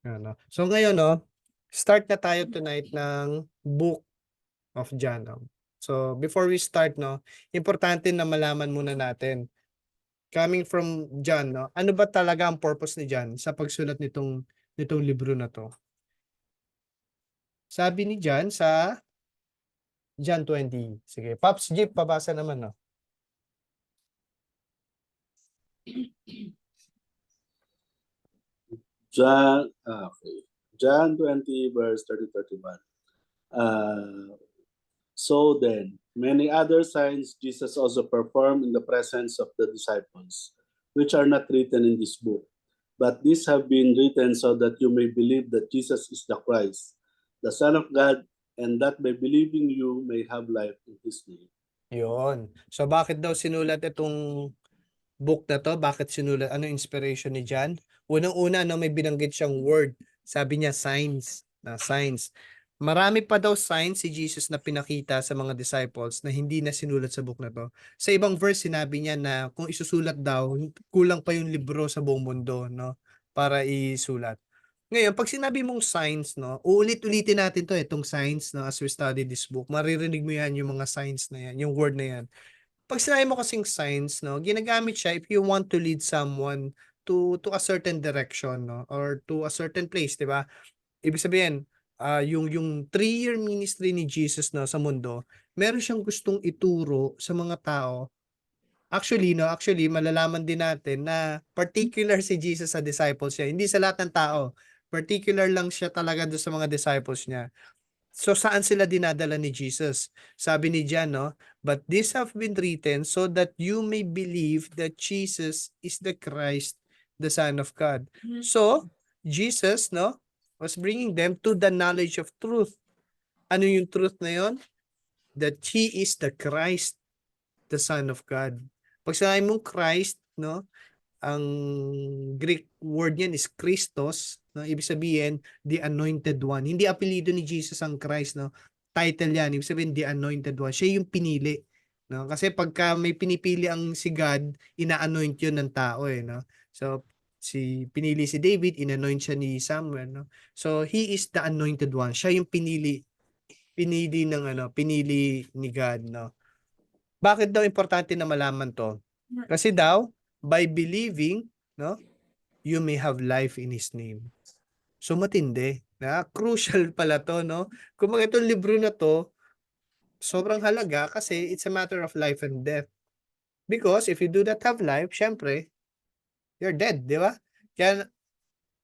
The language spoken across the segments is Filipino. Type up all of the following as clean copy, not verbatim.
Ano. So ngayon, no, start na tayo tonight ng Book of John. No? So before we start, no, importante na malaman muna natin, coming from John, no, ano ba talaga ang purpose ni John sa pagsulat nitong libro na to? Sabi ni John sa John 20. Sige, Pops Jeep, pabasa naman, no? John 20, verse 30-31. So then, many other signs Jesus also performed in the presence of the disciples, which are not written in this book. But these have been written so that you may believe that Jesus is the Christ, the Son of God, and that by believing you may have life in His name. Yun. So bakit daw sinulat itong book na to? Bakit sinulat? Ano inspiration ni John? Unang-una, no, may binanggit siyang word. Sabi niya, signs. Signs. Marami pa daw signs si Jesus na pinakita sa mga disciples na hindi na sinulat sa book na to. Sa ibang verse, sinabi niya na kung isusulat daw, kulang pa yung libro sa buong mundo, no? Para isulat. Ngayon, pag sinabi mong signs, no, uulit-ulitin natin to, itong signs, no, as we study this book. Maririnig mo yan, yung mga signs na yan, yung word na yan. Pag sinabi mo kasing signs, no, ginagamit siya if you want to lead someone to a certain direction, no, or to a certain place, 'di ba? Ibig sabihin, yung 3-year ministry ni Jesus, no, sa mundo, meron siyang gustong ituro sa mga tao. Actually, no, malalaman din natin na particular si Jesus sa disciples niya, hindi sa lahat ng tao. Particular lang siya talaga doon sa mga disciples niya. So saan sila dinadala ni Jesus? Sabi ni John, no, but these have been written so that you may believe that Jesus is the Christ, the Son of God. So, Jesus, no, was bringing them to the knowledge of truth. Ano yung truth na yon? That He is the Christ, the Son of God. Pag sinabi mong Christ, no, ang Greek word niyan is Christos, no? Ibig sabihin, the anointed one. Hindi apelyido ni Jesus ang Christ, no? Title yan. Ibig sabihin, the anointed one. Siya yung pinili. No? Kasi pagka may pinipili ang si God, ina-anoint yun ng tao, eh, no? So, pinili si David, in-anoint siya ni Samuel, no? So, he is the anointed one. Siya yung pinili ni God, no? Bakit daw importante na malaman to? Kasi daw, by believing, no, you may have life in His name. So matindi. Crucial pala to, no? Kung itong libro na to, sobrang halaga kasi it's a matter of life and death. Because if you do not have life, syempre, you're dead, di ba? Kaya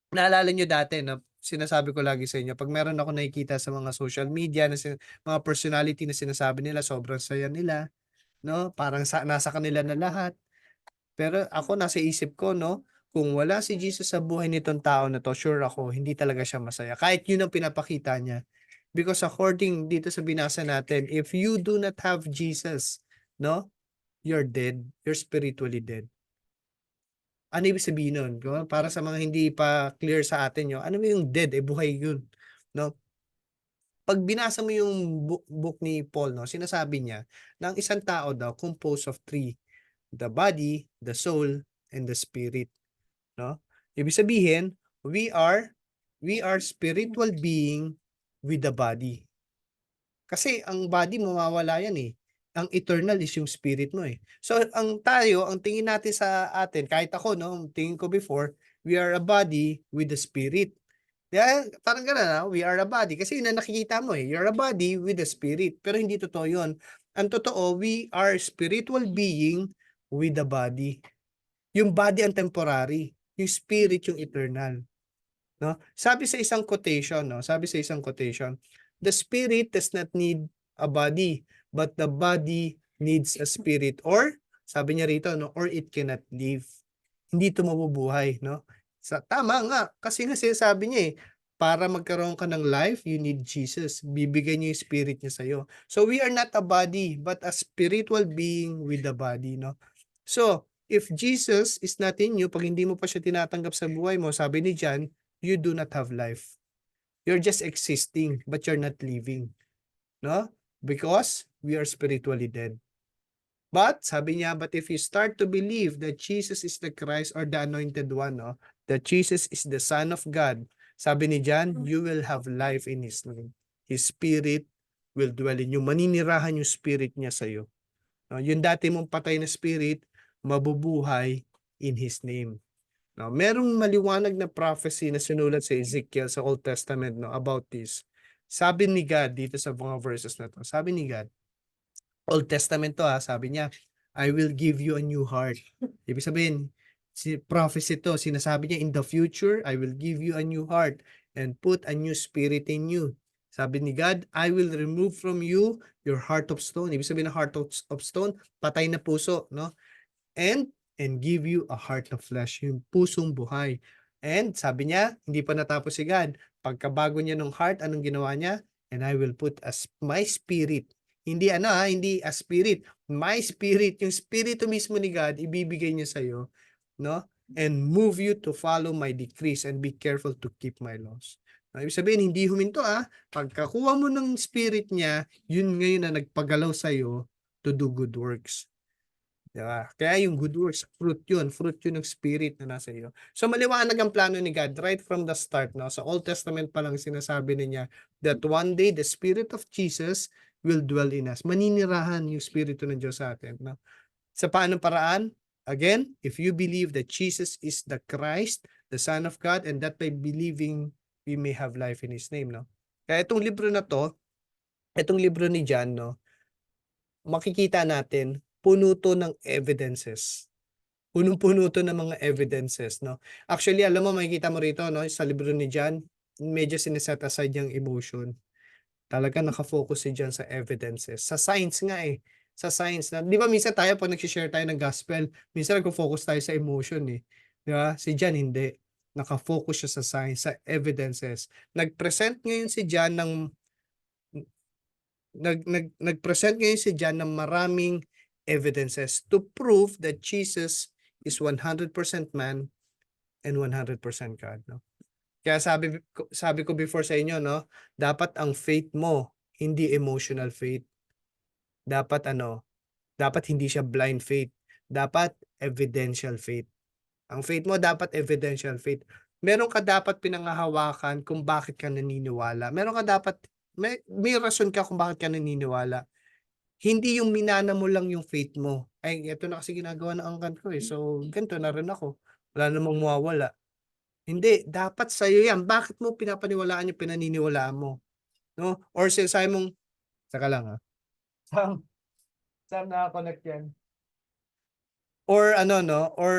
naalala nyo dati, no, sinasabi ko lagi sa inyo, pag meron ako nakikita sa mga social media, mga personality na sinasabi nila, sobrang saya nila, no? Parang nasa kanila na lahat. Pero ako nasa isip ko, no, kung wala si Jesus sa buhay nitong tao na to, sure ako, hindi talaga siya masaya. Kahit yun ang pinapakita niya. Because according dito sa binasa natin, if you do not have Jesus, no, you're dead. You're spiritually dead. Ano ibig sabihin nun? Para sa mga hindi pa clear sa atin, ano yung dead? Buhay yun. No? Pag binasa mo yung book ni Paul, no, sinasabi niya na ang isang tao daw composed of 3: the body, the soul, and the spirit, no? Ibig sabihin, we are spiritual being with the body. Kasi ang body mawawala yan, eh. Ang eternal is yung spirit mo, eh. So ang tingin natin sa atin, kahit ako, no, tingin ko before, we are a body with the spirit. Kaya parang gano'n, we are a body. Kasi yun ang nakikita mo, eh. You're a body with a spirit. Pero hindi totoo yun. Ang totoo, we are spiritual being with the body. Yung body ang temporary. Yung spirit yung eternal. No? Sabi sa isang quotation, the spirit does not need a body, but the body needs a spirit. Or, sabi niya rito, no, or it cannot live. Hindi ito mabubuhay, no? Tama nga, kasi nga sinasabi niya, para magkaroon ka ng life, you need Jesus. Bibigay niya yung spirit niya sa'yo. So we are not a body, but a spiritual being with a body, no? So, if Jesus is not in you, pag hindi mo pa siya tinatanggap sa buhay mo, sabi ni John, you do not have life. You're just existing, but you're not living. No? Because we are spiritually dead. But, sabi niya, but if you start to believe that Jesus is the Christ or the Anointed One, no? That Jesus is the Son of God, Sabi ni John, you will have life in His name. His Spirit will dwell in you. Maninirahan yung Spirit niya sa iyo. No, yung dati mong patay na spirit, mabubuhay in His name. No, merong maliwanag na prophecy na sinulat sa Ezekiel sa Old Testament, no, about this. Sabi ni God dito sa mga verses na to, sabi ni God, Old Testament to sabi niya, I will give you a new heart. Ibig sabihin, si prophecy to, sinasabi niya, in the future, I will give you a new heart and put a new spirit in you. Sabi ni God, I will remove from you your heart of stone. Ibig sabihin ng heart of stone, patay na puso, no? And give you a heart of flesh, yung pusong buhay. And sabi niya, hindi pa natapos si God. Pagkabago niya ng heart, anong ginawa niya? And I will put my spirit. Hindi hindi a spirit. My spirit, yung spirito mismo ni God, ibibigay niya sa iyo, no? And move you to follow my decrees and be careful to keep my laws. Ibig sabihin, hindi huminto Pagkakuha mo ng spirit niya, yun ngayon na nagpagalaw sa iyo to do good works. Diba? Kaya yung good works, fruit yun ng spirit na nasa iyo. So maliwanag ang plano ni God right from the start. No? Sa Old Testament pa lang sinasabi niya that one day the Spirit of Jesus will dwell in us. Maninirahan yung Spirito ng Diyos sa atin. No? Sa paanong paraan? Again, if you believe that Jesus is the Christ, the Son of God, and that by believing we may have life in His name. No? Kaya itong libro na to, itong libro ni John, no, makikita natin puno to ng evidences. Punong-puno to ng mga evidences, no? Actually, alam mo, makikita mo rito, no, sa libro ni John, medyo sineset aside yung emotion. Talaga nakafocus si John sa evidences. Sa science nga Sa science na. Di ba minsan tayo, pag nag-share tayo ng gospel, minsan nag-focus tayo sa emotion Di ba? Si John hindi. Nakafocus siya sa science, sa evidences. Nag-present ngayon si John ng nag-present ngayon si John ng maraming evidences to prove that Jesus is 100% man and 100% God, no? Kaya sabi ko before sa inyo, no, dapat ang faith mo hindi emotional faith. Dapat dapat hindi siya blind faith. Dapat evidential faith. Ang faith mo dapat evidential faith. Meron ka dapat pinanghahawakan kung bakit ka naniniwala. Meron ka dapat may rason ka kung bakit ka naniniwala. Hindi yung minana mo lang yung faith mo. Ay, ito na kasi ginagawa ng angkan ko So, ganito na rin ako. Wala namang mawawala. Hindi, dapat sa'yo yan. Bakit mo pinapaniwalaan yung pinaniniwalaan mo? No? Or sabi mong, saka lang Sam nakakonect yan. Or or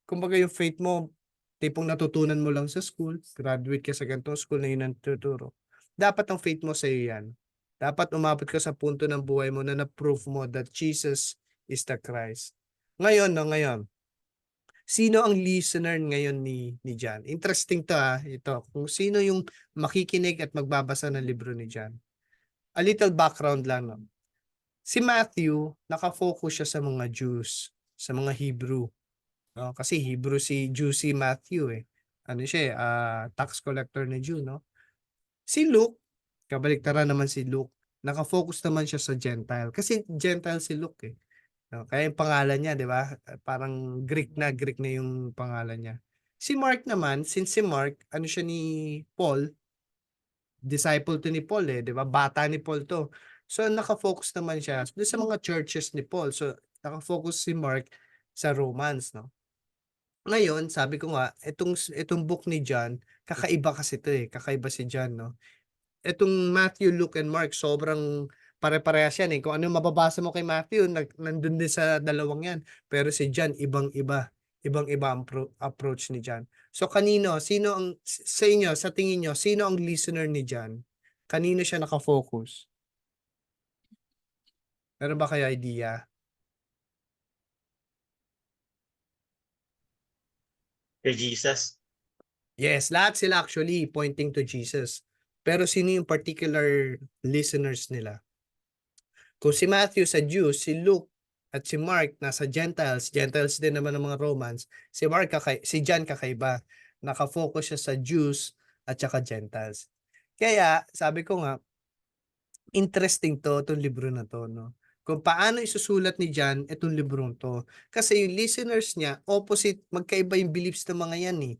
kumbaga yung faith mo, tipong natutunan mo lang sa school, graduate ka sa ganitong school na yun ang tuturo. Dapat ang faith mo sa'yo yan. Dapat umabot ka sa punto ng buhay mo na na-prove mo that Jesus is the Christ. Ngayon, sino ang listener ngayon ni John? Interesting to ito. Kung sino yung makikinig at magbabasa ng libro ni John. A little background lang, no? Si Matthew, nakafocus siya sa mga Jews, sa mga Hebrew. No? Kasi Hebrew si Matthew Ano siya tax collector na Jew, no? Si Luke, kabaliktaran naman si Luke, nakafocus naman siya sa Gentile. Kasi Gentile si Luke No? Kaya yung pangalan niya, di ba? Parang Greek na yung pangalan niya. Si Mark naman, since si Mark, ano siya ni Paul, disciple to ni Paul di ba? Bata ni Paul to. So nakafocus naman siya doon sa mga churches ni Paul. So nakafocus si Mark sa Romans, no? Ngayon, sabi ko nga, itong book ni John, kakaiba kasi ito Kakaiba si John, no? Itong Matthew, Luke, and Mark, sobrang pare-parehas yan Kung ano mababasa mo kay Matthew, nandun din sa dalawang yan. Pero si John, ibang-iba. Ibang-iba ang approach ni John. So sa inyo, sa tingin nyo, sino ang listener ni John? Kanino siya nakafocus? Meron ba kayo idea? Kay Jesus. Yes, lahat sila actually pointing to Jesus. Pero sino yung particular listeners nila? Kung si Matthew sa Jews, si Luke at si Mark nasa Gentiles din naman ng mga Romans, si John kakaiba. Nakafocus siya sa Jews at saka Gentiles. Kaya, sabi ko nga, interesting itong libro na to, no? Kung paano isusulat ni John itong librong to. Kasi yung listeners niya, opposite, magkaiba yung beliefs ng mga yan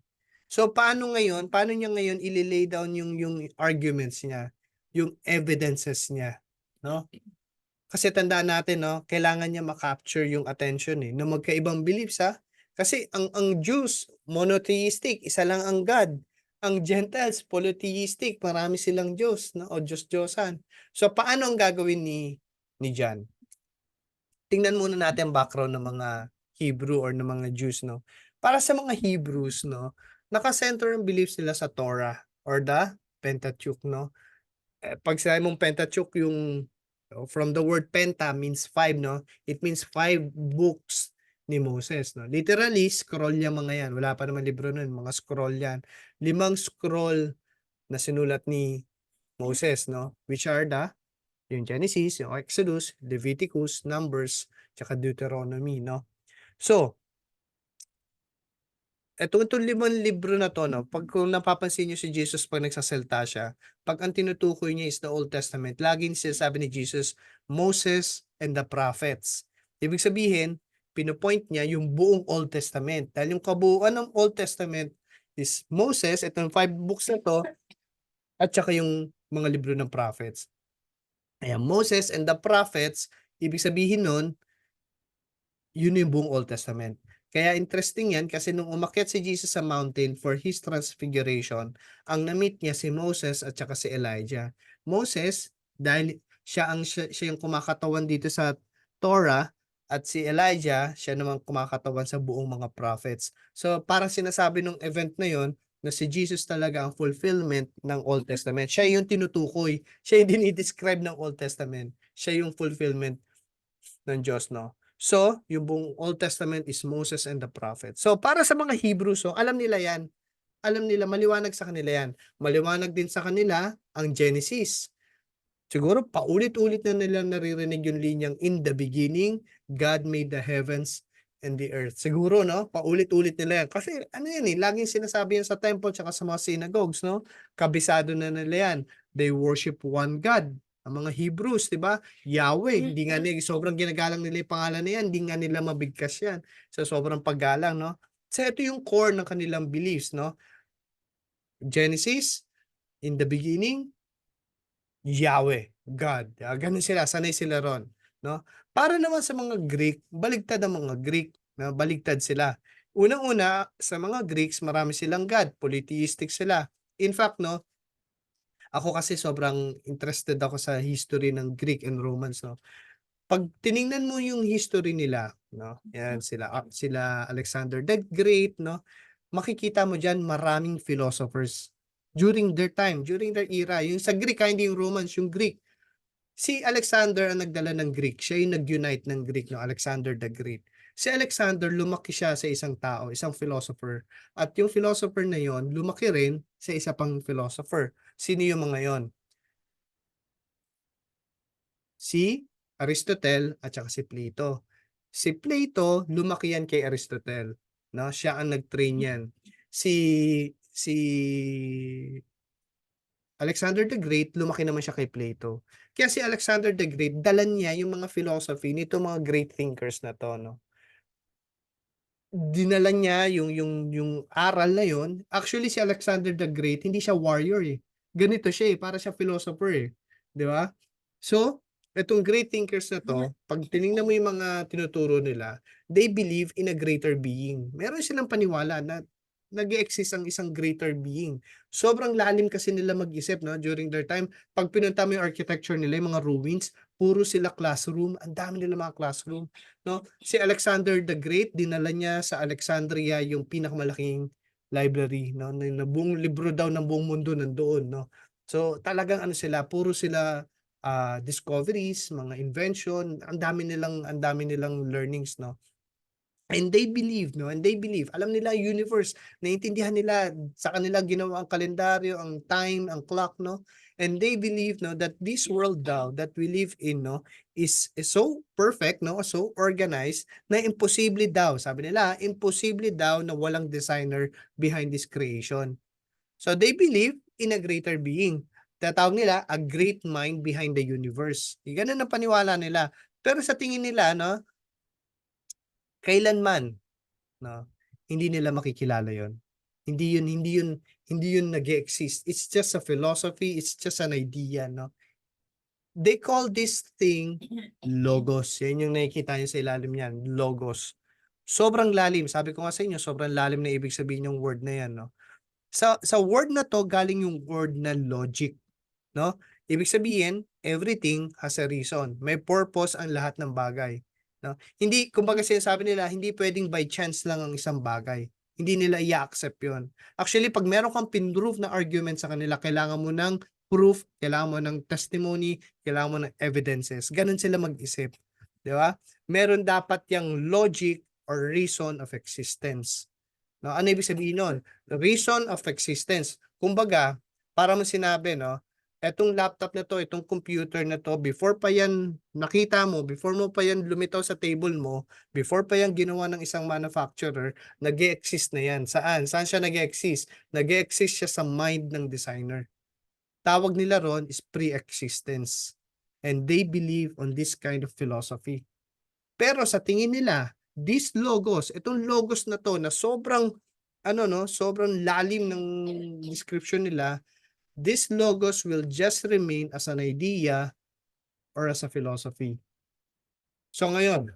So paano niya ngayon ililay down yung arguments niya, yung evidences niya, no? Kasi tandaan natin, no, kailangan niya ma-capture yung attention eh, ng magkaibang beliefs ha. Kasi ang Jews, monotheistic, isa lang ang God. Ang Gentiles, polytheistic, marami silang Diyos, no, o Diyos-Diyosan. So paano ang gagawin ni John? Tingnan muna natin ang background ng mga Hebrew or ng mga Jews, no. Para sa mga Hebrews, no, naka-center ang beliefs nila sa Torah or the Pentateuch, no. Pag sinabi mong Pentateuch, yung from the word penta means 5, no? It means 5 books ni Moses, no? Literally, scroll yung mga yan. Wala pa naman libro nun, mga scroll yan. 5 scroll na sinulat ni Moses, no? Which are yung Genesis, yung Exodus, Leviticus, Numbers, tsaka Deuteronomy, no? So, itong 5 libro na to, no, pag kung napapansin niyo si Jesus pag nagsasalita siya, pag ang tinutukoy niya is the Old Testament, laging sinasabi ni Jesus, Moses and the prophets. Ibig sabihin, pinopoint niya yung buong Old Testament. Dahil yung kabuuan ng Old Testament is Moses, itong 5 books na to, at saka yung mga libro ng prophets. Ayan, Moses and the prophets, ibig sabihin nun, yun yung buong Old Testament. Kaya interesting yan kasi nung umakyat si Jesus sa mountain for his transfiguration, ang na-meet niya si Moses at saka si Elijah. Moses, dahil siya yung kumakatawan dito sa Torah, at si Elijah, siya naman kumakatawan sa buong mga prophets. So parang sinasabi nung event na yon na si Jesus talaga ang fulfillment ng Old Testament. Siya yung tinutukoy. Siya yung dinidescribe ng Old Testament. Siya yung fulfillment ng Diyos, no? So, yung buong Old Testament is Moses and the prophets. So, para sa mga Hebrew, so alam nila yan. Alam nila, maliwanag sa kanila yan. Maliwanag din sa kanila ang Genesis. Siguro, paulit-ulit na nila naririnig yung linyang, in the beginning, God made the heavens and the earth. Siguro, no? Paulit-ulit nila yan. Kasi, ano yan eh, laging sinasabi yan sa temple tsaka sa mga synagogues, no? Kabisado na nila yan. They worship one God. Ang mga Hebrews, di ba? Yahweh, hindi nga nila, sobrang ginagalang nila yung pangalan na yan, hindi nga nila mabigkas yan. So, sobrang paggalang, no? So, ito yung core ng kanilang beliefs, no? Genesis, in the beginning, Yahweh, God. Ganun sila, sanay sila ron, no? Para naman sa mga Greek, baligtad ang mga Greek, no? Baligtad sila. Unang-una, sa mga Greeks, marami silang God, polytheistic sila. In fact, no, ako kasi sobrang interested ako sa history ng Greek and Romans, no. Pag tiningnan mo yung history nila, no, yan sila Alexander the Great, no, makikita mo diyan maraming philosophers during their time, during their era. Yung sa Greek, hindi yung Romans, yung Greek. Si Alexander ang nagdala ng Greek. Siya yung nag-unite ng Greek, no, Alexander the Great. Si Alexander, lumaki siya sa isang tao, isang philosopher. At yung philosopher na yon, lumaki rin sa isa pang philosopher. Sino yung mga yon? Si Aristotle at saka si Plato. Si Plato, lumaki yan kay Aristotle, no? Siya ang nag-train yan. Si Alexander the Great, lumaki naman siya kay Plato. Kaya si Alexander the Great, dala niya yung mga philosophy nito mga great thinkers na to, no? Dinala niya yung aral na yon. Actually, si Alexander the Great, hindi siya warrior eh. Ganito siya eh, para siya philosopher eh. Di ba? So, itong great thinkers na to, pag tinignan mo yung mga tinuturo nila, they believe in a greater being. Meron silang paniwala na nag-exist ang isang greater being. Sobrang lalim kasi nila mag-isip, no, during their time. Pag pinunta mo yung architecture nila, yung mga ruins, puro sila classroom. Ang dami nila mga classroom, no? Si Alexander the Great, dinala niya sa Alexandria yung pinakamalaking library, no? Na buong libro daw ng buong mundo nandoon, no? So, talagang ano sila, puro sila discoveries, mga invention, ang dami nilang learnings, no? And they believe, no? And they believe, alam nila yung universe, naiintindihan nila, sa kanila ginawa ang kalendaryo, ang time, ang clock, no? And they believe, no, that this world daw that we live in, no, is so perfect, no, so organized, na imposible daw, sabi nila, imposible daw na walang designer behind this creation. So they believe in a greater being. Tatawag nila a great mind behind the universe. Ganun ang paniwala nila. Pero sa tingin nila, no, kailanman, no, hindi nila makikilala yon. Hindi yun nag-exist. It's just a philosophy, it's just an idea, no? They call this thing logos. Yan yung nakikita niyo sa ilalim niyan, logos. Sobrang lalim. Sabi ko nga sa inyo, sobrang lalim na ibig sabihin yung word na yan, no? Sa word na to, galing yung word na logic, no? Ibig sabihin, everything has a reason. May purpose ang lahat ng bagay, no? Hindi, kumbaga sinasabi nila, hindi pwedeng by chance lang ang isang bagay. Hindi nila i-accept yun. Actually, pag meron kang pinprove na argument sa kanila, kailangan mo ng proof, kailangan mo ng testimony, kailangan mo ng evidences. Ganun sila mag-isip. Di ba? Meron dapat yung logic or reason of existence. No, ano ibig sabihin nun? The reason of existence. Kumbaga, para mo sinabi, no, etong laptop na to, itong computer na to, before pa yan nakita mo, before mo pa yan lumitaw sa table mo, before pa yan ginawa ng isang manufacturer, nag-e-exist na yan. Saan? Saan siya nag-e-exist? Nag-e-exist siya sa mind ng designer. Tawag nila ron is pre-existence. And they believe on this kind of philosophy. Pero sa tingin nila, these logos, itong logos na to na sobrang sobrang lalim ng description nila, these logos will just remain as an idea or as a philosophy. So ngayon,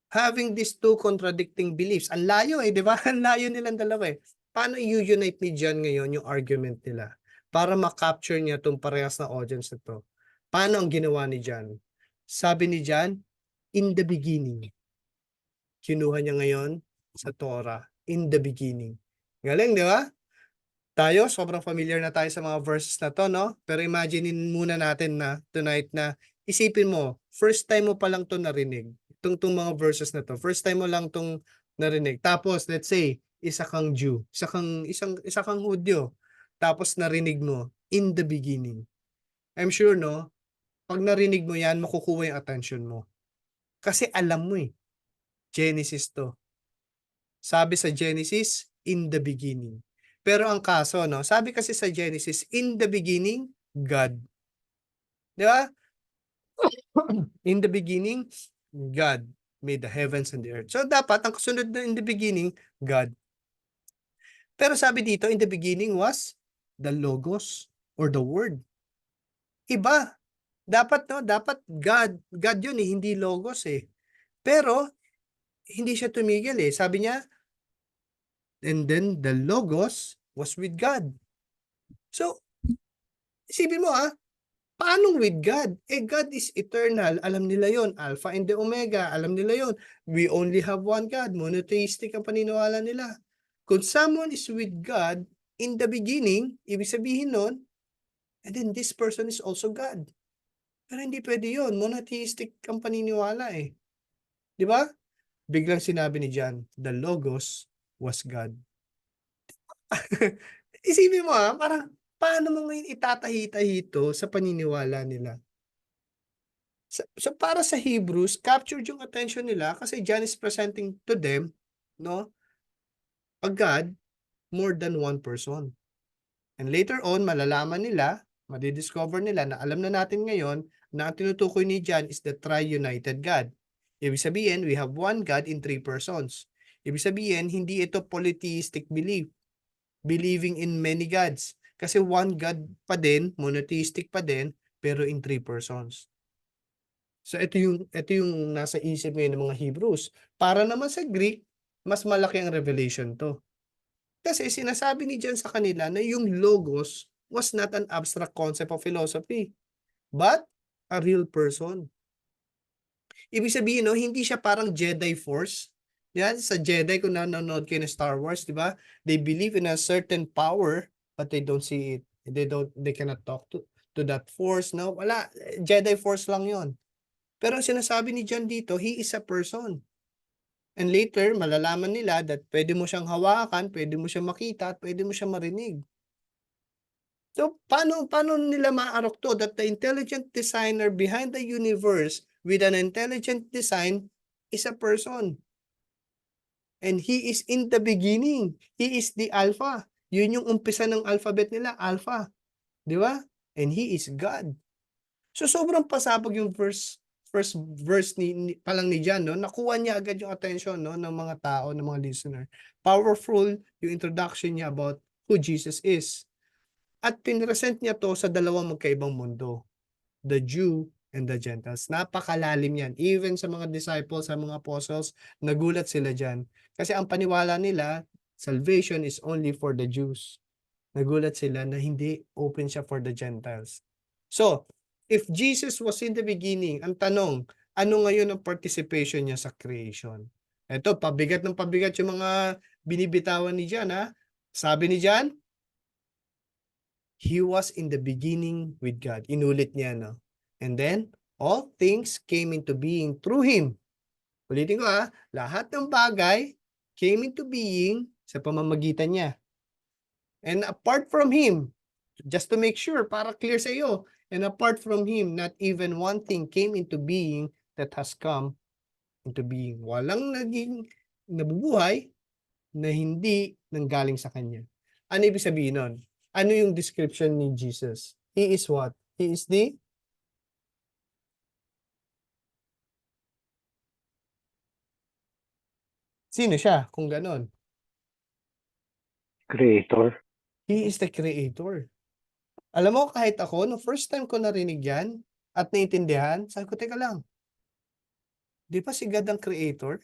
having these two contradicting beliefs, ang layo di ba? Ang layo nilang dalawa Paano i-unite ni John ngayon yung argument nila para ma-capture niya itong parehas na audience na to? Paano ang ginawa ni John? Sabi ni John, in the beginning. Kinuha niya ngayon sa Torah, in the beginning. Galing, di ba? Tayo, sobrang familiar na tayo sa mga verses na to, no? Pero imaginein muna natin na tonight na isipin mo, first time mo pa lang to narinig. Itong mga verses na to, first time mo lang tong narinig. Tapos, let's say, isa kang Jew, isa kang Hudyo. Tapos narinig mo, in the beginning. I'm sure, no? Pag narinig mo yan, makukuha yung attention mo. Kasi alam mo Genesis to. Sabi sa Genesis, in the beginning. Pero ang kaso, no? Sabi kasi sa Genesis, in the beginning, God. Di ba? In the beginning, God made the heavens and the earth. So dapat, ang kasunod na in the beginning, God. Pero sabi dito, in the beginning was the Logos or the Word. Iba. Dapat God yun hindi Logos Pero, hindi siya tumigil Sabi niya, and then the Logos was with God. So, isipin mo paano with God? God is eternal. Alam nila yon, Alpha and the Omega. Alam nila yon. We only have one God. Monotheistic ang paniniwala nila. Kung someone is with God in the beginning, ibig sabihin nun, and then this person is also God. Pero hindi pwede yun. Monotheistic ang paniniwala Di ba? Biglang sinabi ni John, the Logos was God. Isipin mo parang paano mo ngayon itatahi-tahi ito sa paniniwala nila? So para sa Hebrews, captured yung attention nila kasi John is presenting to them, no, a God more than one person. And later on, malalaman nila, madidiscover nila na alam na natin ngayon na ang tinutukoy ni John is the tri-united God. Ibig sabihin, we have one God in three persons. Ibig sabihin, hindi ito polytheistic belief. Believing in many gods. Kasi one God pa din, monotheistic pa din, pero in three persons. So ito yung nasa isip ngayon ng mga Hebrews. Para naman sa Greek, mas malaki ang revelation to. Kasi sinasabi ni John sa kanila na yung Logos was not an abstract concept of philosophy, but a real person. Ibig sabihin, hindi siya parang Jedi Force. Yan, sa Jedi, kung nanonood kayo ng Star Wars, di ba? They believe in a certain power, but they don't see it. They cannot talk to that force. No, wala. Jedi Force lang yon. Pero ang sinasabi ni John dito, he is a person. And later, malalaman nila that pwede mo siyang hawakan, pwede mo siyang makita, at pwede mo siyang marinig. So, paano nila maarok to that the intelligent designer behind the universe with an intelligent design is a person? And he is in the beginning. He is the Alpha. Yun yung umpisa ng alphabet nila, Alpha. Di ba? And he is God. So, sobrang pasabog yung verse first verse pa lang ni John, no, nakuha niya agad yung attention, no, ng mga tao, ng mga listener. Powerful yung introduction niya about who Jesus is. At pinresent niya to sa dalawang magkaibang mundo, the Jew and the Gentiles. Napakalalim yan. Even sa mga disciples, sa mga apostles, nagulat sila dyan. Kasi ang paniwala nila, salvation is only for the Jews. Nagulat sila na hindi open siya for the Gentiles. So, if Jesus was in the beginning, ang tanong, ano ngayon ang participation niya sa creation? Ito, pabigat ng pabigat yung mga binibitawan ni John, ha? Sabi ni John, He was in the beginning with God. Inulit niya, no? And then, all things came into being through Him. Ulitin ko, ha? Lahat ng bagay came into being sa pamamagitan niya. And apart from Him, just to make sure, para clear sa iyo, and apart from Him, not even one thing came into being that has come into being. Walang naging nabubuhay na hindi nanggaling sa Kanya. Ano ibig sabihin nun? Ano yung description ni Jesus? He is what? He is the sino siya kung ganon? Creator. He is the creator. Alam mo, kahit ako, no first time ko narinig yan at naintindihan, sabi ko, teka lang, di ba si God ang creator?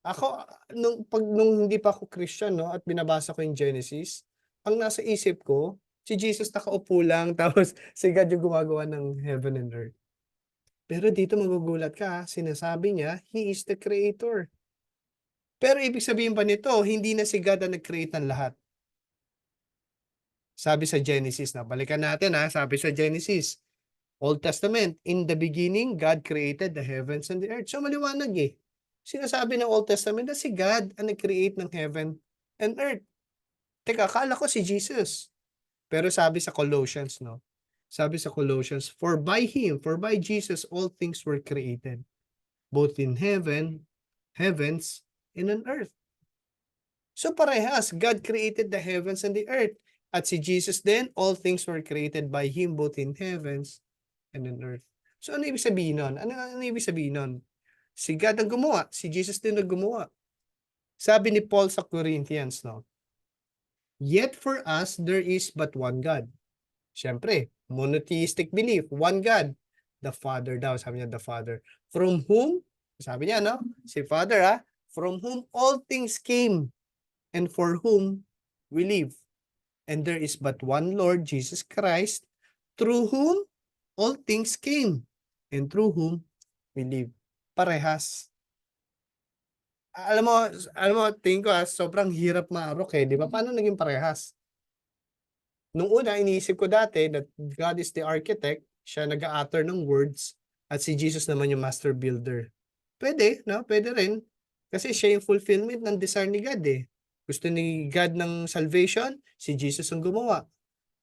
Ako, nung hindi pa ako Christian, no, at binabasa ko yung Genesis, ang nasa isip ko, si Jesus nakaupo lang, tapos si God yung gumagawa ng heaven and earth. Pero dito magugulat ka, sinasabi niya, He is the creator. Pero ibig sabihin pa nito, hindi na si God ang nag-create ng lahat. Sabi sa Genesis, na balikan natin ha, sabi sa Genesis, Old Testament, in the beginning, God created the heavens and the earth. So maliwanag eh. Sinasabi ng Old Testament na si God ang nag-create ng heaven and earth. Teka, akala ko si Jesus. Pero sabi sa Colossians, no? Sabi sa Colossians, for by Him, for by Jesus, all things were created, both in heavens, and on earth. So parehas, God created the heavens and the earth. At si Jesus din, all things were created by Him, both in heavens and on earth. So ano ibig sabihin nun? Ano ibig sabihin nun? Si God ang gumawa, si Jesus din ang gumawa. Sabi ni Paul sa Corinthians, no? Yet for us, there is but one God. Siyempre, monotheistic belief, one God. The Father daw, sabi niya, the Father. From whom, sabi niya, no? Si Father, ha? From whom all things came, and for whom we live. And there is but one Lord, Jesus Christ, through whom all things came, and through whom we live. Parehas. Alam mo, tingin ko sobrang hirap maarok eh. Di ba? Paano naging parehas? Nung una, iniisip ko dati that God is the architect, siya nag-a-utter ng words, at si Jesus naman yung master builder. Pwede, no? Pwede rin. Kasi siya yung fulfillment ng desire ni God eh. Gusto ni God ng salvation, si Jesus ang gumawa.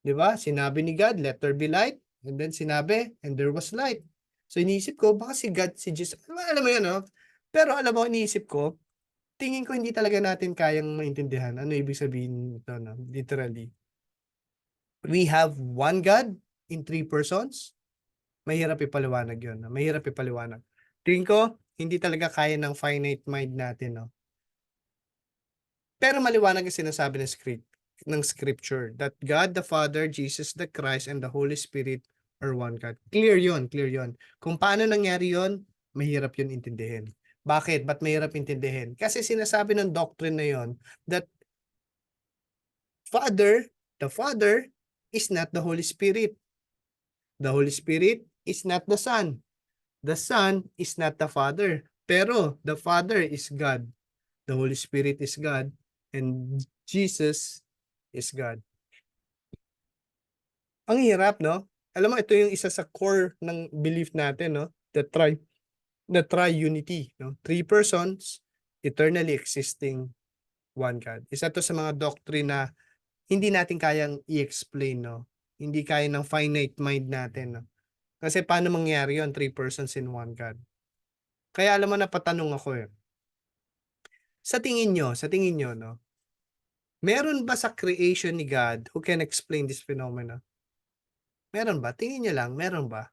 Di ba? Sinabi ni God, let there be light. And then sinabi, and there was light. So iniisip ko, baka si God, si Jesus, alam mo yun, no? Pero alam mo, iniisip ko, tingin ko hindi talaga natin kayang maintindihan ano ibig sabihin ito, no? Literally. We have one God in three persons. Mahirap ipaliwanag yun. No? Mahirap ipaliwanag. Tingin ko, hindi talaga kaya ng finite mind natin. No? Pero maliwanag yung sinasabi ng scripture that God the Father, Jesus the Christ, and the Holy Spirit are one God. Clear yun, clear yun. Kung paano nangyari yun, mahirap yun intindihin. Bakit? Ba't mahirap intindihin? Kasi sinasabi ng doctrine na yon that the Father is not the Holy Spirit. The Holy Spirit is not the Son. The Son is not the Father. Pero the Father is God. The Holy Spirit is God. And Jesus is God. Ang hirap, no? Alam mo, ito yung isa sa core ng belief natin, no? The triunity, no? Three persons, eternally existing one God. Isa to sa mga doctrine na hindi natin kayang i-explain, no? Hindi kaya ng finite mind natin, no? Kasi paano mangyari yon? Three persons in one God. Kaya alam mo, napatanong ako eh. Sa tingin nyo, no? Meron ba sa creation ni God who can explain this phenomena? Meron ba? Tingin nyo lang, meron ba?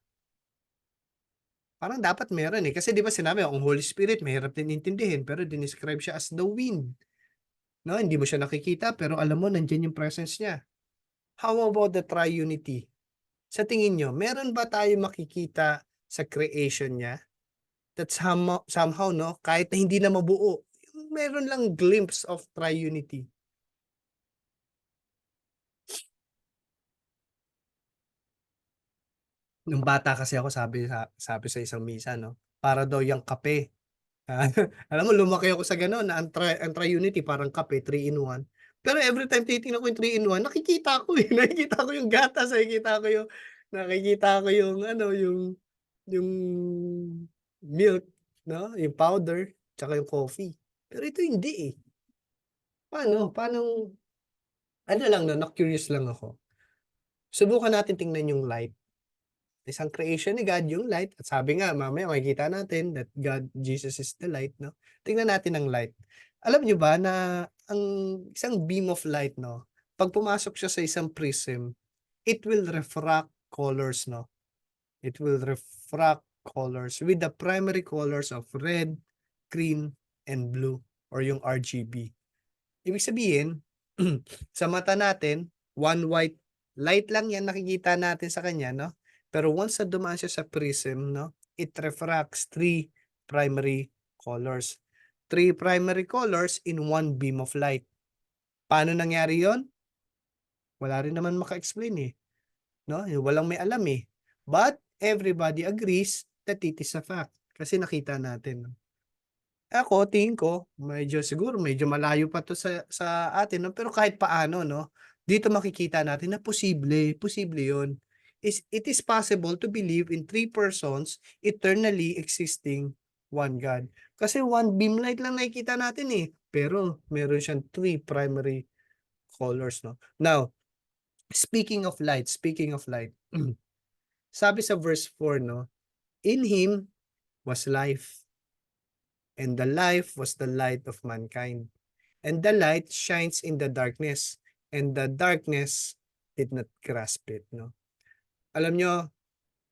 Parang dapat meron eh. Kasi di ba sinabi, ang Holy Spirit, mahirap din intindihin, pero dinescribe siya as the wind. No, hindi mo siya nakikita, pero alam mo, nandiyan yung presence niya. How about the triunity? Sa tingin nyo, meron ba tayo makikita sa creation niya that somehow no, kahit na hindi na mabuo, meron lang glimpse of triunity. Nung bata kasi ako, sabi sa isang misa, no, para daw yung kape. Alam mo, lumaki ako sa gano'n na ang triunity parang kape, 3-in-1. Pero every time titingnan ko yung 3-in-1, nakikita ko eh. Nakikita ko yung gatas, nakikita ko yung ano, yung milk, no? Yung powder, tsaka yung coffee. Pero ito hindi eh. Paano, ano lang no, na-curious lang ako. Subukan natin tingnan yung light. Isang creation ni God, yung light. At sabi nga, mamaya makikita natin that God, Jesus is the light, no? Tingnan natin ang light. Alam nyo ba na ang isang beam of light, no? Pag pumasok siya sa isang prism, it will refract colors, no? It will refract colors with the primary colors of red, green, and blue, or yung RGB. Ibig sabihin, sa mata natin, one white light lang yan nakikita natin sa kanya, no? Pero once na dumaan siya sa prism, no, it refracts 3 primary colors. 3 primary colors in one beam of light. Paano nangyari yon? Wala rin naman maka-explain eh. No? Walang may alam eh. But everybody agrees that it is a fact. Kasi nakita natin. Ako, tingin ko, siguro medyo malayo pa to sa atin, no? Pero kahit paano, no? Dito makikita natin na posible yun. It is possible to believe in 3 persons eternally existing one God. Kasi one beam light lang nakikita natin eh. Pero meron siyang 3 primary colors, no? Now, speaking of light, sabi sa verse 4, no? In Him was life, and the life was the light of mankind. And the light shines in the darkness, and the darkness did not grasp it, no? Alam nyo,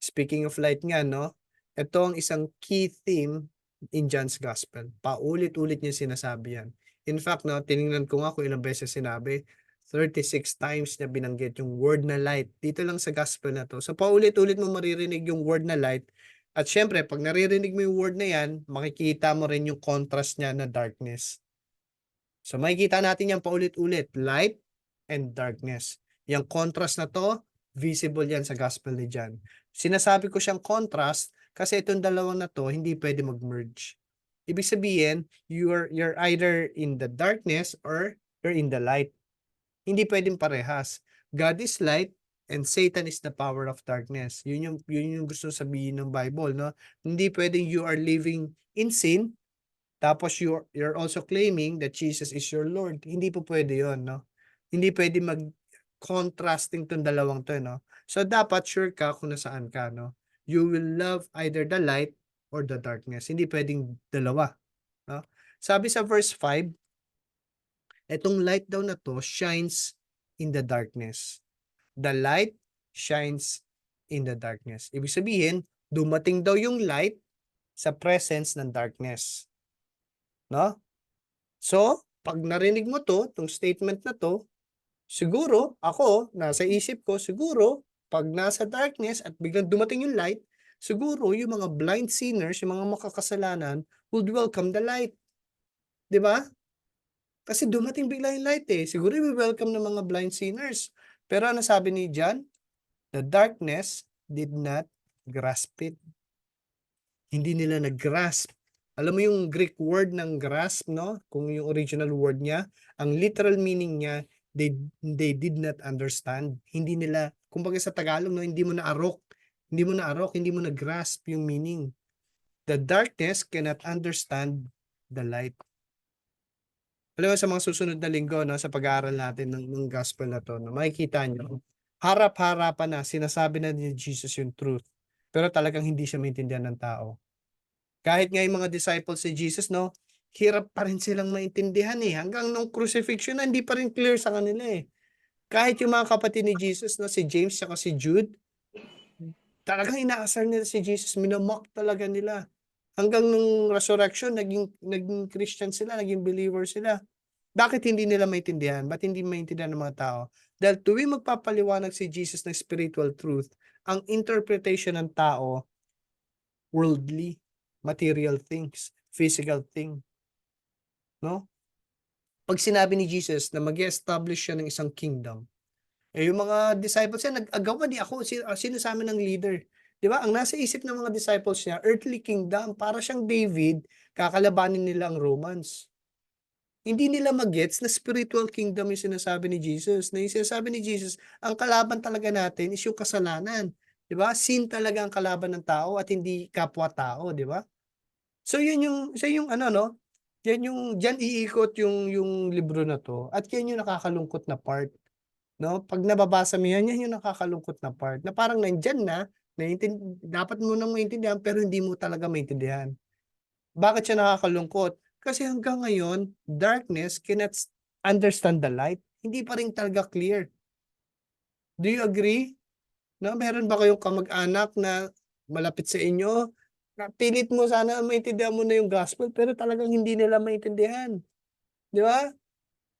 speaking of light nga, no? Ito ang isang key theme in John's Gospel. Paulit-ulit niya sinasabi yan. In fact, no, tiningnan ko nga kung ilang beses sinabi, 36 times niya binanggit yung word na light. Dito lang sa gospel na to. So paulit-ulit mo maririnig yung word na light. At syempre, pag naririnig mo yung word na yan, makikita mo rin yung contrast niya na darkness. So makikita natin yan paulit-ulit, light and darkness. Yung contrast na to, visible yan sa gospel ni John. Sinasabi ko siyang contrast kasi itong dalawang na to hindi pwede mag-merge. Ibig sabihin, you're either in the darkness or you're in the light. Hindi pwedeng parehas. God is light and Satan is the power of darkness. Yun yung gusto sabihin ng Bible, no? Hindi pwedeng you are living in sin tapos you're also claiming that Jesus is your Lord. Hindi po pwede 'yon, no? Hindi pwede mag-contrasting tong dalawang 'to, no? So dapat sure ka kung nasaan ka, no? You will love either the light or the darkness. Hindi pwedeng dalawa, no? Sabi sa verse 5, etong light daw na 'to shines in the darkness. The light shines in the darkness. Ibig sabihin, dumating daw yung light sa presence ng darkness. No? So, pag narinig mo to, itong statement na to, siguro, ako, nasa isip ko, siguro, pag nasa darkness at biglang dumating yung light, siguro yung mga blind sinners, yung mga makakasalanan, would welcome the light. Di ba? Kasi dumating bigla yung light eh. Siguro i-welcome ng mga blind sinners. Pero ano sabi ni John? The darkness did not grasp it. Hindi nila nag-grasp. Alam mo yung Greek word ng grasp, no? Kung yung original word niya, ang literal meaning niya, they did not understand. Hindi nila, kumbaga sa Tagalog, no, hindi mo na-arok, hindi mo na-grasp yung meaning. The darkness cannot understand the light. Alam mo, sa mga susunod na linggo, no, sa pag-aaral natin ng gospel na to, no, makikita nyo, harap-harapan na, sinasabi na ni Jesus yung truth. Pero talagang hindi siya maintindihan ng tao. Kahit nga yung mga disciples ni Jesus, no, hirap pa rin silang maintindihan eh. Hanggang nung crucifixion na, hindi pa rin clear sa kanila eh. Kahit yung mga kapatid ni Jesus, no, si James at si Jude, Talagang inaasar nila si Jesus, minamock talaga nila. Hanggang nung resurrection, naging Christian sila, naging believer sila. Bakit hindi nila maintindihan? Ba't hindi maintindihan ng mga tao? Dahil tuwing magpapaliwanag si Jesus ng spiritual truth, ang interpretation ng tao, worldly, material things, physical thing. No? Pag sinabi ni Jesus na mag-establish siya ng isang kingdom, yung mga disciples niya, nag-agawan di ako, sino sa amin ng leader? Di ba? Ang nasa isip ng mga disciples niya, earthly kingdom, para siyang David, kakalabanin nila ang Romans. Hindi nila magets na spiritual kingdom yung sinasabi ni Jesus. Na yung sinasabi ni Jesus, ang kalaban talaga natin is yung kasalanan. Di ba? Sin talaga ang kalaban ng tao at hindi kapwa-tao, di ba? So yun yung ano no, diyan iikot yung libro na 'to at yan yung nakakalungkot na part, 'no? 'Pag nababasa mo yan, yan yung nakakalungkot na part na parang nandiyan na, dapat mo nang maintindihan pero hindi mo talaga maintindihan. Bakit siya nakakalungkot? Kasi hanggang ngayon, darkness cannot understand the light. Hindi pa rin talaga clear. Do you agree? No, meron ba kayong kamag-anak na malapit sa inyo? Na pilit mo sana maintindihan mo na yung gospel pero talagang hindi nila maintindihan, 'di ba?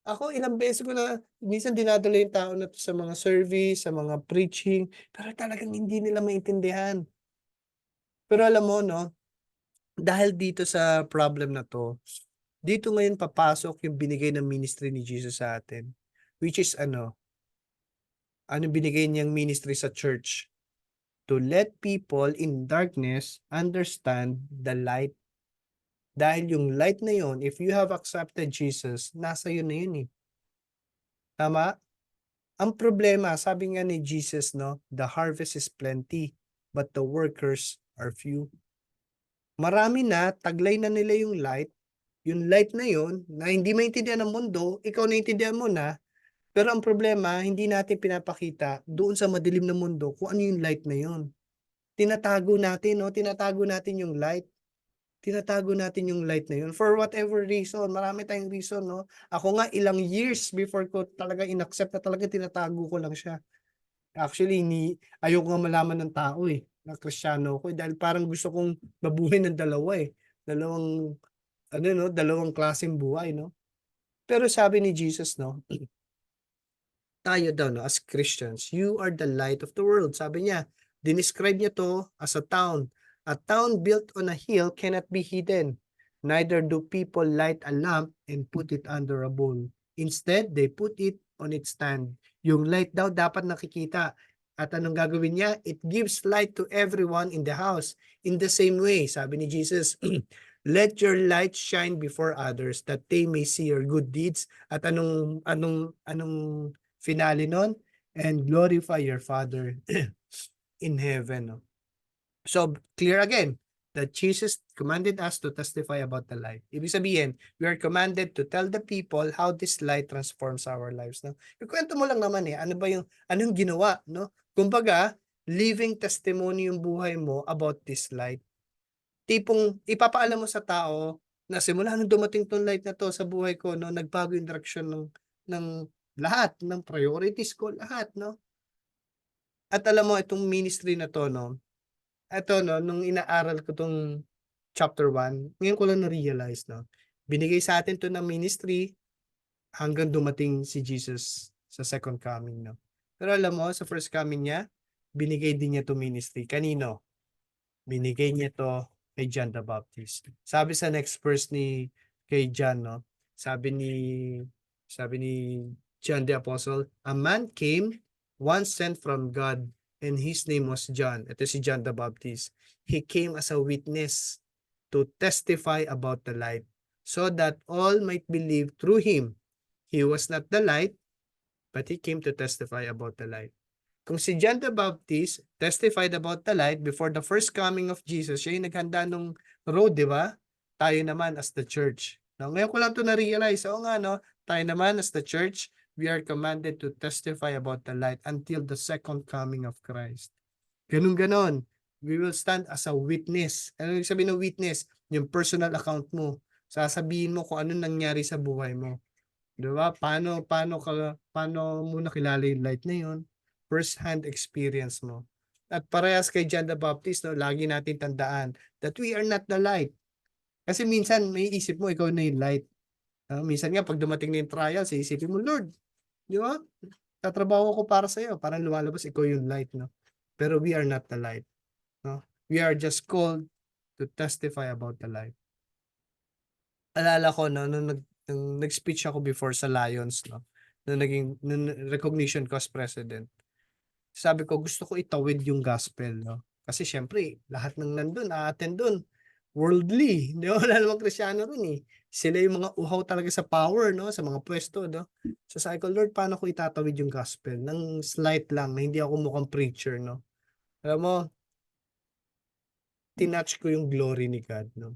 Ako ilang beses ko na minsan dinadala yung tao na 'to sa mga service, sa mga preaching, pero talagang hindi nila maintindihan. Pero alam mo 'no, dahil dito sa problem na 'to, dito ngayon papasok yung binigay ng ministry ni Jesus sa atin, which is ano binigay niyang ministry sa church? To let people in darkness understand the light. Dahil yung light na yun, if you have accepted Jesus, nasa yun na yun eh. Tama? Ang problema, sabi nga ni Jesus, no, the harvest is plenty, but the workers are few. Marami na, taglay na nila yung light na yun, na hindi maintindihan ng mundo, ikaw naintindihan mo na, pero ang problema, hindi natin pinapakita doon sa madilim na mundo kung ano yung light na yun. Tinatago natin, no? Tinatago natin yung light. Tinatago natin yung light na yun for whatever reason. Marami tayong reason, no? Ako nga, ilang years before ko talaga inaccept na talaga tinatago ko lang siya. Actually, ayoko nga malaman ng tao eh, na Kristiyano ko dahil parang gusto kong mabuhay ng dalawa eh. Dalawang klaseng buhay, no? Pero sabi ni Jesus, no, tayo daw, no, as Christians, you are the light of the world. Sabi niya, dinescribe niya to as a town. A town built on a hill cannot be hidden. Neither do people light a lamp and put it under a bowl. Instead, they put it on its stand. Yung light daw dapat nakikita. At anong gagawin niya? It gives light to everyone in the house. In the same way, sabi ni Jesus, let your light shine before others that they may see your good deeds. At anong finale nun? And glorify your Father in heaven. No? So, clear again that Jesus commanded us to testify about the light. Ibig sabihin, we are commanded to tell the people how this light transforms our lives. No? Ikwento mo lang naman anong ginawa, no? Kumbaga, living testimony yung buhay mo about this light. Tipong ipapaalam mo sa tao na simula nung dumating tong light na to sa buhay ko, no, nagbago yung direction ng lahat, ng priorities ko, lahat, no? At alam mo, itong ministry na to, no, eto, no, nung inaaral ko tong chapter 1, ngayon ko lang na-realize, no, binigay sa atin to ng ministry hanggang dumating si Jesus sa second coming, no. Pero alam mo, sa first coming niya, binigay din niya to ministry. Kanino? Binigay niya to kay John the Baptist. Sabi sa next verse kay John, no, sabi ni John the Apostle, a man came, once sent from God, and his name was John. Ito si John the Baptist. He came as a witness to testify about the light, so that all might believe through him. He was not the light, but he came to testify about the light. Kung si John the Baptist testified about the light before the first coming of Jesus, siya yung naghanda nung road, di ba? Tayo naman as the church. No, ngayon ko lang ito na-realize, no, tayo naman as the church, we are commanded to testify about the light until the second coming of Christ. Ganun-ganon. We will stand as a witness. Ano yung sabihin ng witness? Yung personal account mo. Sasabihin mo kung ano nangyari sa buhay mo. Diba? Paano mo nakilala yung light na yun? First-hand experience mo. At parehas kay John the Baptist, no, lagi natin tandaan that we are not the light. Kasi minsan may isip mo ikaw na yung light. Minsan nga pag dumating na yung trials, iisipin mo, Lord, di ba? Tatrabaho ko para sa iyo. Parang lumalabas ikaw yung light, no? Pero we are not the light, no? We are just called to testify about the light. Alala ko, no, nung nag-speech ako before sa Lions, no? Nung recognition ko as president. Sabi ko, gusto ko itawid yung gospel, no? Kasi syempre, lahat ng nandun, a-attend dun, worldly. Di ba? Wala namang Kristyano ron eh. Sila yung mga uhaw talaga sa power, no? Sa mga pwesto, no? So sabi ko, Lord, paano ko itatawid yung gospel? Nang slight lang, na hindi ako mukhang preacher, no? Alam mo, tinouch ko yung glory ni God, no?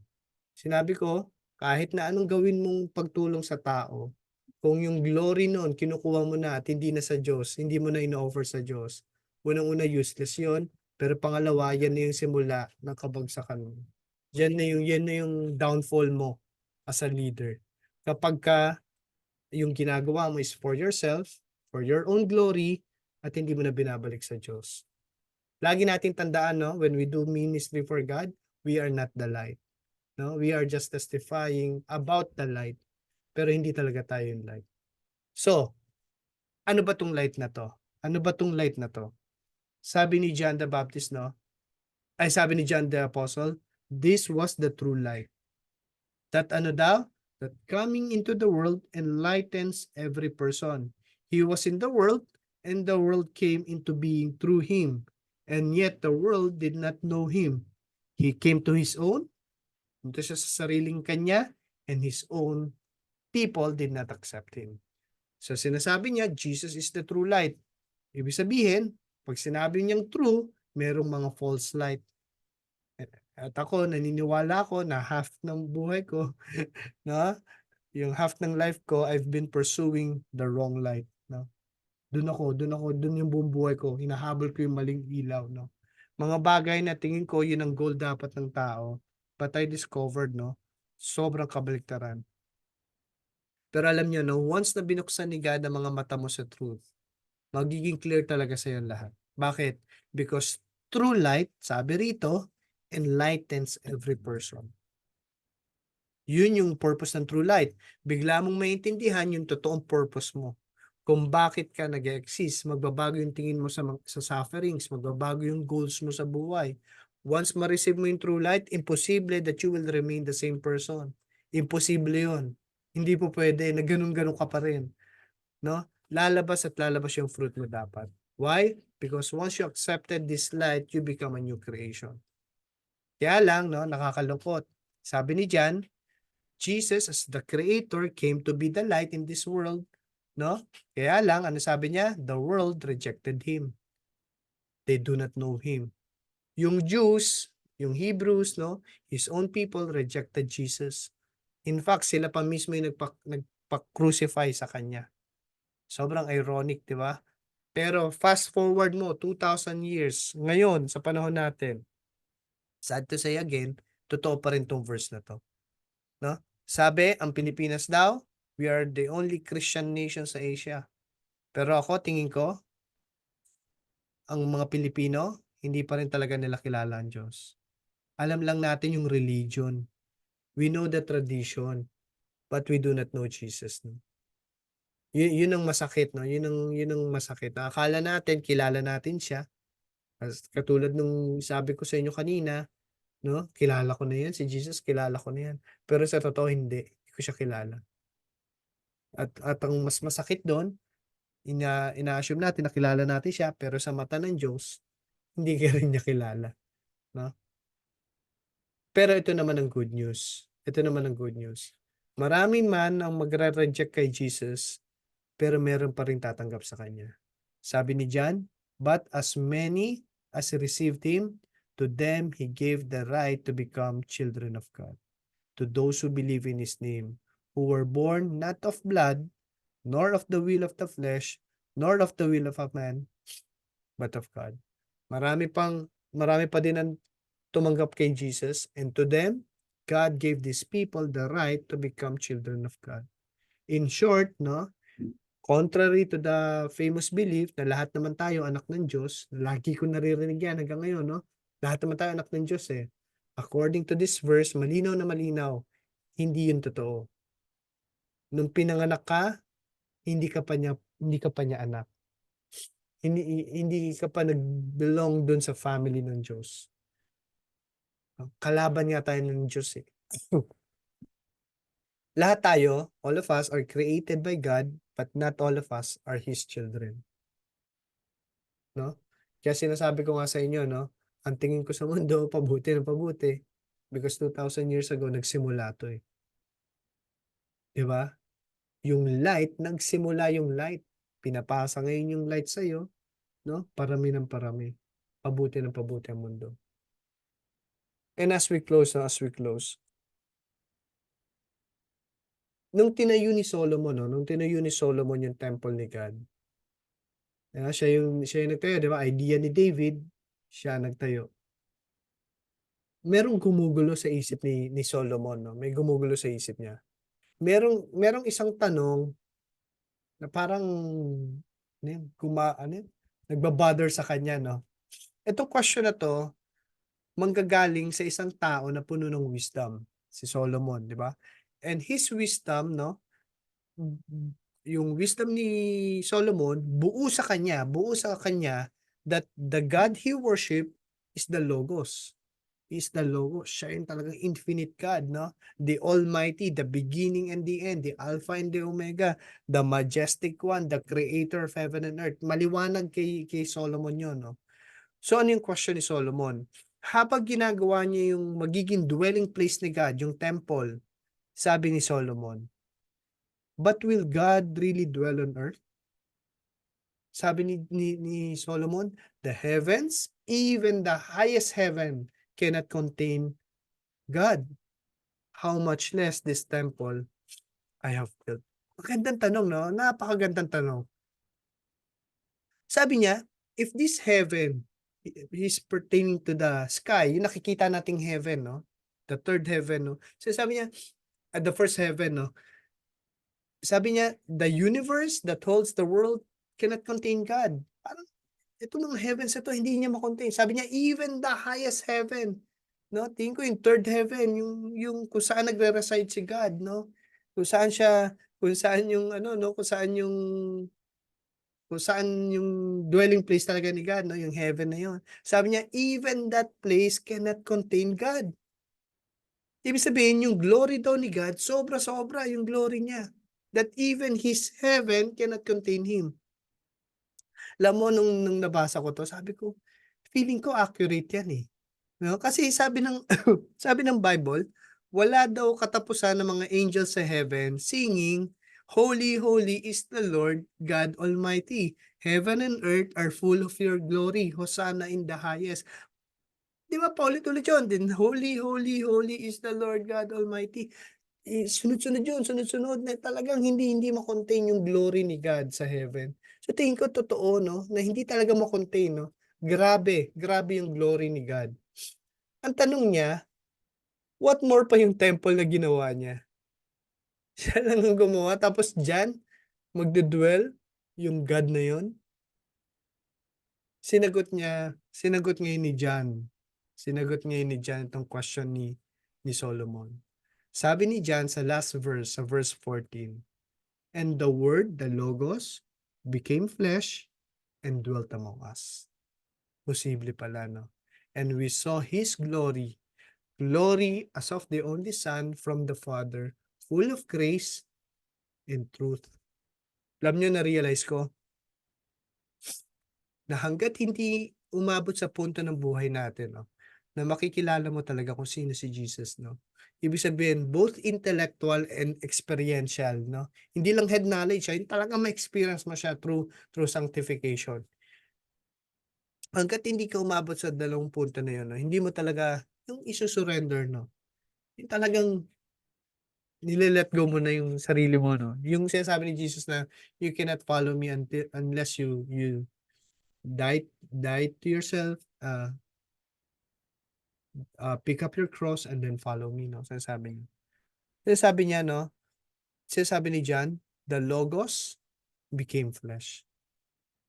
Sinabi ko, kahit na anong gawin mong pagtulong sa tao, kung yung glory noon, kinukuha mo na at hindi na sa Diyos, hindi mo na ino-offer sa Diyos, unang-una useless yon, pero pangalawa, yan na yung simula ng kabagsakan mo. Yan na yung downfall mo as a leader. Kapag ka yung ginagawa mo is for yourself, for your own glory, at hindi mo na binabalik sa Diyos. Lagi natin tandaan, no, when we do ministry for God, we are not the light. No, we are just testifying about the light, pero hindi talaga tayo yung light. So, ano ba tong light na to? Ano ba tong light na to? Sabi ni John the Baptist, no? Ay, sabi ni John the Apostle, this was the true light. That ano daw? That coming into the world enlightens every person. He was in the world, and the world came into being through him. And yet the world did not know him. He came to his own, punta siya sa sariling kanya, and his own people did not accept him. So sinasabi niya, Jesus is the true light. Ibig sabihin, pag sinabi niyang true, merong mga false light. At ako, naniniwala ako na half ng buhay ko, no? Yung half ng life ko, I've been pursuing the wrong light. No? Doon yung buong buhay ko. Hinahabol ko yung maling ilaw. No? Mga bagay na tingin ko, yun ang goal dapat ng tao. But I discovered, no? Sobrang kabaliktaran. Pero alam niyo, no, once na binuksan ni God ang mga mata mo sa truth, magiging clear talaga sa iyo lahat. Bakit? Because true light, sabi rito, enlightens every person. Yun yung purpose ng true light. Bigla mong maintindihan yung totoong purpose mo. Kung bakit ka nag-exist, magbabago yung tingin mo sa sufferings, magbabago yung goals mo sa buhay. Once ma-receive mo yung true light, imposible that you will remain the same person. Imposible yun. Hindi po pwede na ganun-ganun ka pa rin. No? Lalabas at lalabas yung fruit mo dapat. Why? Because once you accepted this light, you become a new creation. Kaya lang, no, nakakalungkot. Sabi ni John, Jesus as the creator came to be the light in this world, no? Kaya lang, ano sabi niya? The world rejected him. They do not know him. Yung Jews, yung Hebrews, no? His own people rejected Jesus. In fact, sila pa mismo yung nagpa-crucify sa kanya. Sobrang ironic, di ba? Pero fast forward mo, 2,000 years, ngayon, sa panahon natin, sad to say again, totoo pa rin tong verse na to. No? Sabi, ang Pilipinas daw, we are the only Christian nation sa Asia. Pero ako, tingin ko, ang mga Pilipino, hindi pa rin talaga nila kilala ang Diyos. Alam lang natin yung religion. We know the tradition, but we do not know Jesus. No? Yun ang masakit, no? Yun ang masakit. Akala natin, kilala natin siya. Katulad nung sabi ko sa inyo kanina, no? Kilala ko na yan, si Jesus, kilala ko na yan. Pero sa totoo, hindi ko siya kilala. At ang mas masakit doon, ina-assume natin na kilala natin siya, pero sa mata ng Diyos, hindi ka rin niya kilala. No? Pero ito naman ang good news. Ito naman ang good news. Marami man ang magre-reject kay Jesus, pero meron pa rin tatanggap sa kanya. Sabi ni John, but as many as received him, to them he gave the right to become children of God. To those who believe in his name, who were born not of blood, nor of the will of the flesh, nor of the will of a man, but of God. Marami pa din ang tumanggap kay Jesus, and to them, God gave these people the right to become children of God. In short, no, Contrary to the famous belief na lahat naman tayo anak ng Diyos, lagi ko naririnig yan hanggang ngayon, no? Lahat naman tayo anak ng Diyos eh. According to this verse, malinaw na malinaw, hindi yun totoo. Nung pinanganak ka, hindi ka pa niya anak. Hindi ka pa nag-belong dun sa family ng Diyos. Kalaban nga tayo ng Diyos eh. Lahat tayo, all of us are created by God, but not all of us are His children. No? Kaya sinasabi ko nga sa inyo, no? Ang tingin ko sa mundo, pabuti ng pabuti. Because 2,000 years ago, nagsimula to eh. Diba? Yung light, nagsimula yung light. Pinapasa ngayon yung light sa'yo, no? Parami ng parami. Pabuti ng pabuti ang mundo. And as we close, nung tinayo ni Solomon, no? Nung tinayo ni Solomon yung temple ni God, siya yung nagtayo, di ba? Idea ni David, siya nagtayo. Merong gumugulo sa isip ni Solomon, no? May gumugulo sa isip niya. Merong isang tanong na parang nagbabother sa kanya, no? Itong question na to, manggagaling sa isang tao na puno ng wisdom, si Solomon, di ba? And his wisdom, no? Yung wisdom ni Solomon, buo sa kanya that the God he worship is the Logos. Is the Logos. Siya yung talagang infinite God, no? The Almighty, the beginning and the end, the Alpha and the Omega, the majestic one, the creator of heaven and earth. Maliwanag kay Solomon yun, no? So ano yung question ni Solomon? Habang ginagawa niya yung magiging dwelling place ni God, yung temple, sabi ni Solomon, but will God really dwell on earth? Sabi ni Solomon, the heavens, even the highest heaven, cannot contain God. How much less this temple I have built? Magandang tanong, no? Napakagandang tanong. Sabi niya, if this heaven is pertaining to the sky, yung nakikita nating heaven, no? The third heaven, no? So sabi niya, at the first heaven, no? Sabi niya, the universe that holds the world cannot contain God. Parang, ito mga heavens ito, hindi niya makontain. Sabi niya, even the highest heaven, no? Tingin ko yung third heaven, yung kung saan nagre-reside si God, no? Kung saan yung ano, no? Kung saan yung dwelling place talaga ni God, no? Yung heaven na yun. Sabi niya, even that place cannot contain God. Ibig sabihin, yung glory daw ni God, sobra-sobra yung glory niya. That even His heaven cannot contain Him. Alam mo, nung nabasa ko to, sabi ko, feeling ko accurate yan eh. No? Kasi sabi ng, sabi ng Bible, wala daw katapusan ng mga angels sa heaven singing, Holy, holy is the Lord God Almighty. Heaven and earth are full of your glory. Hosanna in the highest. Di ba, paulit-ulit yun. Then, holy, holy, holy is the Lord God Almighty. Sunod-sunod yun, sunod-sunod na talagang hindi makontain yung glory ni God sa heaven. So tingin ko totoo, no, na hindi talaga makontain, no. Grabe yung glory ni God. Ang tanong niya, what more pa yung temple na ginawa niya? Siya lang ang gumawa, tapos dyan, magdudwell yung God na yon. Sinagot ngayon ni John. Sinagot ngayon ni John itong question ni Solomon. Sabi ni John sa last verse, sa verse 14, and the Word, the Logos, became flesh and dwelt among us. Posible pala, no? And we saw His glory, glory as of the only Son from the Father, full of grace and truth. Alam nyo, na-realize ko, na hanggat hindi umabot sa punto ng buhay natin, no, na makikilala mo talaga kung sino si Jesus, no? Ibig sabihin, both intellectual and experiential, no? Hindi lang head knowledge, yung talaga ma-experience mo siya through sanctification. Hanggat hindi ka umabot sa dalawang punto na yun, no, hindi mo talaga yung isusurrender, no? Yung talagang nile-let go mo na yung sarili mo, no? Yung sinasabi ni Jesus na you cannot follow me unless you die to yourself, pick up your cross and then follow me, no? Sinasabi niya, no? Sinasabi ni John, the Logos became flesh.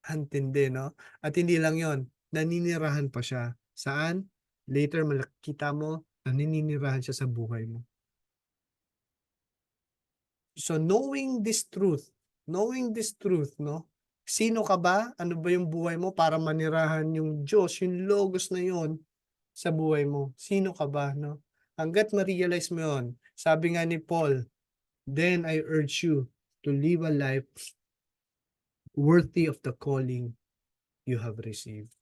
Antindi, no? At hindi lang yon, naninirahan pa siya. Saan? Later, makita mo, naninirahan siya sa buhay mo. So, knowing this truth, no? Sino ka ba? Ano ba yung buhay mo para manirahan yung Diyos, yung Logos na yon sa buhay mo? Sino ka ba, no? Hanggat ma-realize mo yon, sabi nga ni Paul, then I urge you to live a life worthy of the calling you have received.